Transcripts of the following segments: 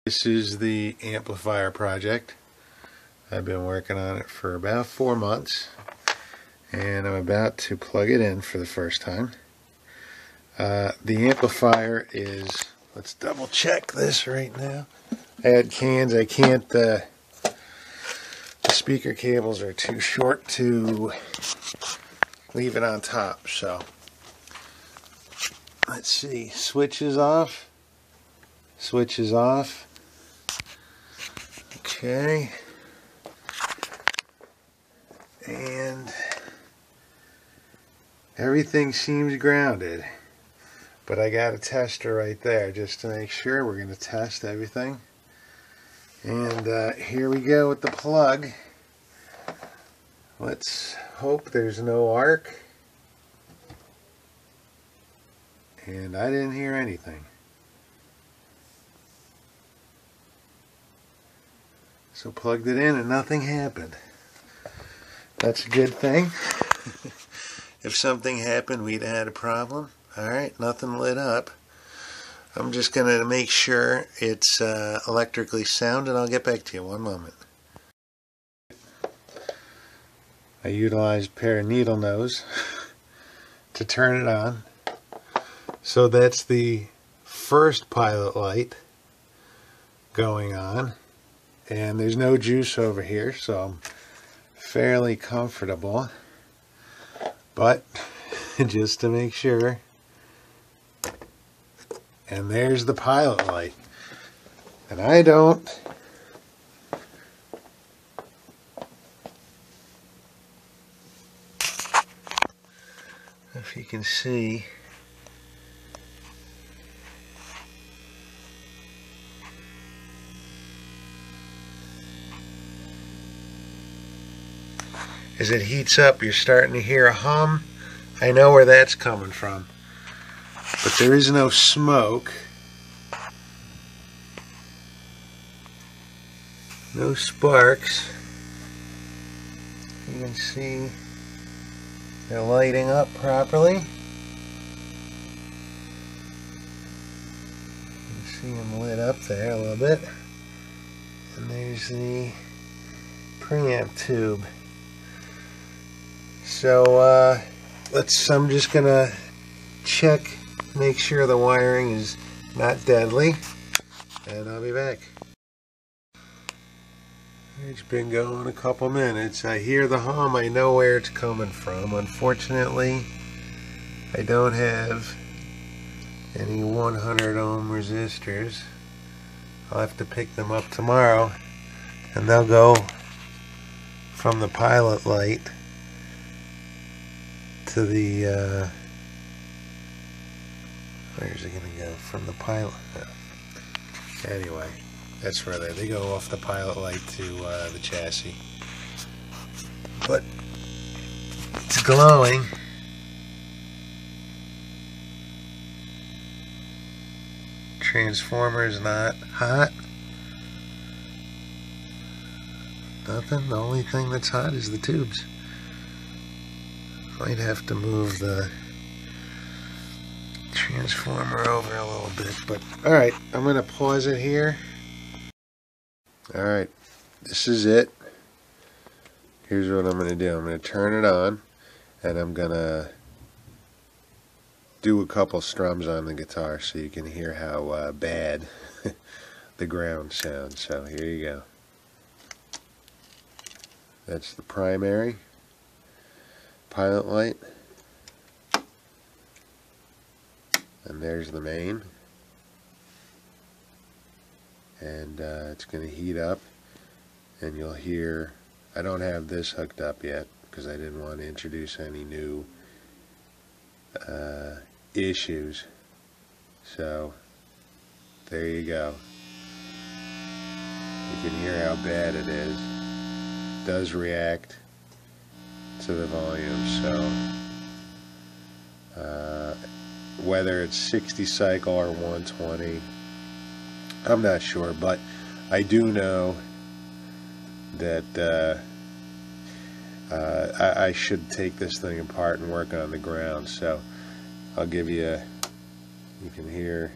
This is the amplifier project. I've been working on it for about 4 months, and I'm about to plug it in for the first time. The amplifier is, let's double check this right now. I had cans, I can't, the speaker cables are too short to leave it on top, so let's see, switch is off, okay, and everything seems grounded, but I got a tester right there just to make sure. We're going to test everything, and here we go with the plug. Let's hope there's no arc, and I didn't hear anything. So plugged it in and nothing happened. That's a good thing. If something happened, we'd have had a problem. Alright, nothing lit up. I'm just going to make sure it's electrically sound, and I'll get back to you. One moment. I utilized a pair of needle nose to turn it on. So that's the first pilot light going on. And there's no juice over here, so I'm fairly comfortable. But just to make sure. And there's the pilot light. And I don't if you can see. As it heats up, you're starting to hear a hum. I know where that's coming from. But there is no smoke. No sparks. You can see they're lighting up properly. You can see them lit up there a little bit. And there's the preamp tube. So I'm just gonna check, make sure the wiring is not deadly, and I'll be back. It's been going a couple minutes. I hear the hum, I know where it's coming from. Unfortunately, I don't have any 100 ohm resistors. I'll have to pick them up tomorrow, and they'll go from the pilot light to the where's it gonna go from the pilot? Anyway, that's where they go off the pilot light to the chassis. But it's glowing. Transformer's not hot. Nothing. The only thing that's hot is the tubes. Might have to move the transformer over a little bit, but alright, I'm going to pause it here. Alright, this is it. Here's what I'm going to do. I'm going to turn it on, and I'm going to do a couple strums on the guitar so you can hear how bad the ground sounds. So here you go. That's the primary pilot light, and there's the main, and it's going to heat up, and you'll hear, I don't have this hooked up yet because I didn't want to introduce any new issues, so there you go. You can hear how bad it is. It does react to the volume, so whether it's 60 cycle or 120, I'm not sure, but I do know that I should take this thing apart and work on the ground. So I'll give you a, you can hear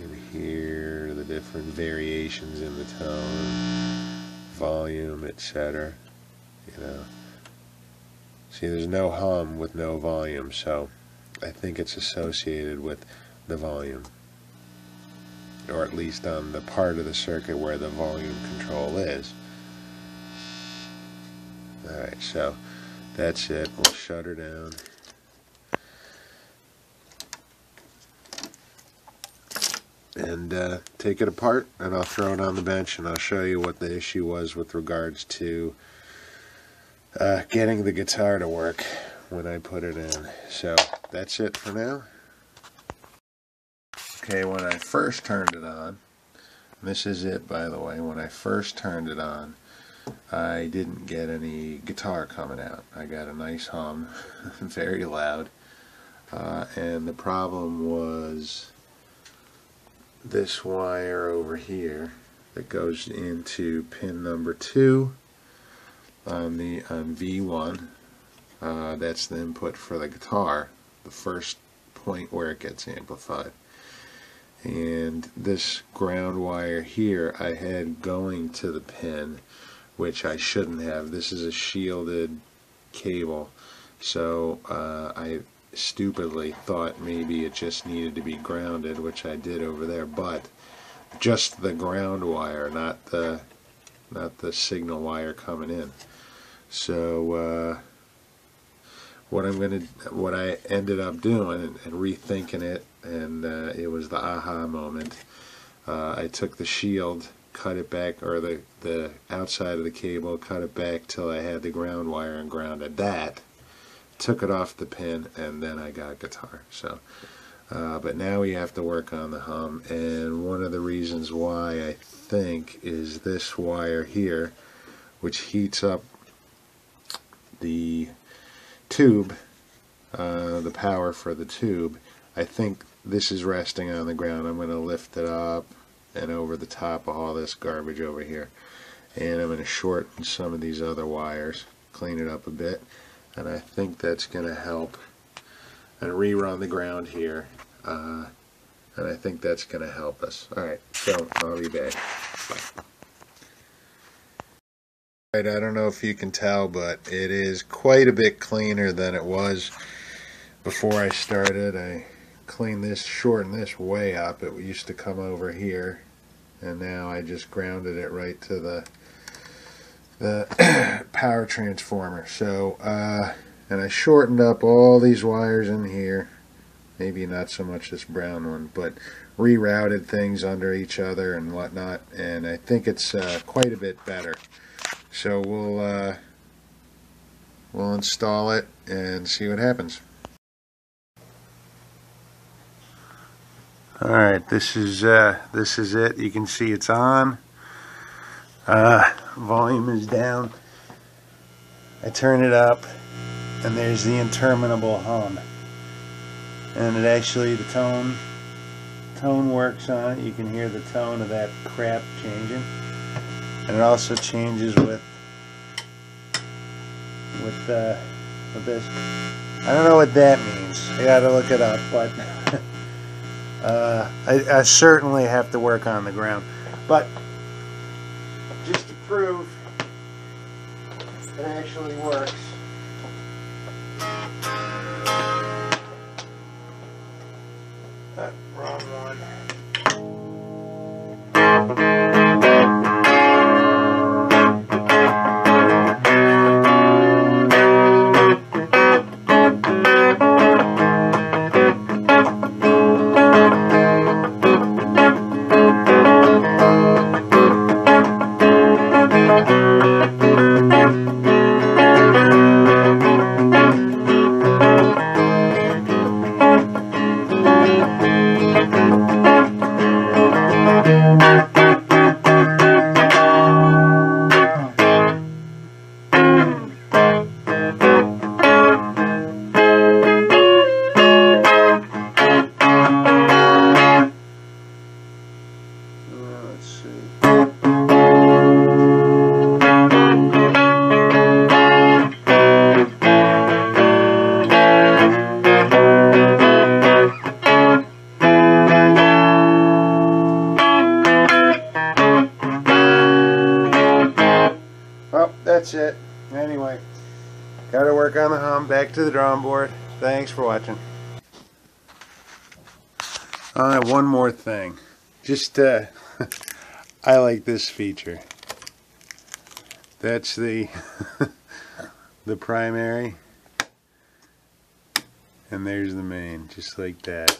can hear the different variations in the tone, volume, etc. You know, see, there's no hum with no volume, so I think it's associated with the volume, or at least on the part of the circuit where the volume control is. Alright, so that's it. We'll shut her down. And take it apart, and I'll throw it on the bench, and I'll show you what the issue was with regards to getting the guitar to work when I put it in. So that's it for now. Okay, when I first turned it on, this is it, by the way, when I first turned it on, I didn't get any guitar coming out. I got a nice hum, very loud, and the problem was this wire over here that goes into pin number 2 on V1. That's the input for the guitar, the first point where it gets amplified. And this ground wire here I had going to the pin, which I shouldn't have. This is a shielded cable, so I stupidly thought maybe it just needed to be grounded, which I did over there, but just the ground wire, not the signal wire coming in. So what I ended up doing and rethinking it, and it was the aha moment. I took the shield, cut it back, or the outside of the cable, cut it back till I had the ground wire and grounded that, took it off the pin, and then I got guitar. So but now we have to work on the hum, and one of the reasons why I think is this wire here, which heats up the tube, the power for the tube. I think this is resting on the ground. I'm going to lift it up and over the top of all this garbage over here, and I'm going to shorten some of these other wires, clean it up a bit, and I think that's going to help, and rerun the ground here, and I think that's going to help us. Alright, so I'll be back. Bye. Alright, I don't know if you can tell, but it is quite a bit cleaner than it was before I started. I cleaned this, shortened this way up. It used to come over here, and now I just grounded it right to the power transformer. So and I shortened up all these wires in here, maybe not so much this brown one, but rerouted things under each other and whatnot, and I think it's quite a bit better. So we'll install it and see what happens. Alright, this is it. You can see it's on. Volume is down. I turn it up, and there's the interminable hum. And it actually, the tone works on it. You can hear the tone of that crap changing. And it also changes with this. I don't know what that means. I gotta look it up, but I certainly have to work on the ground. But just to prove it actually works, wrong one. that's it. Anyway, gotta work on the hum. Back to the drawing board. Thanks for watching. One more thing. Just, I like this feature. That's the the primary, and there's the main, just like that.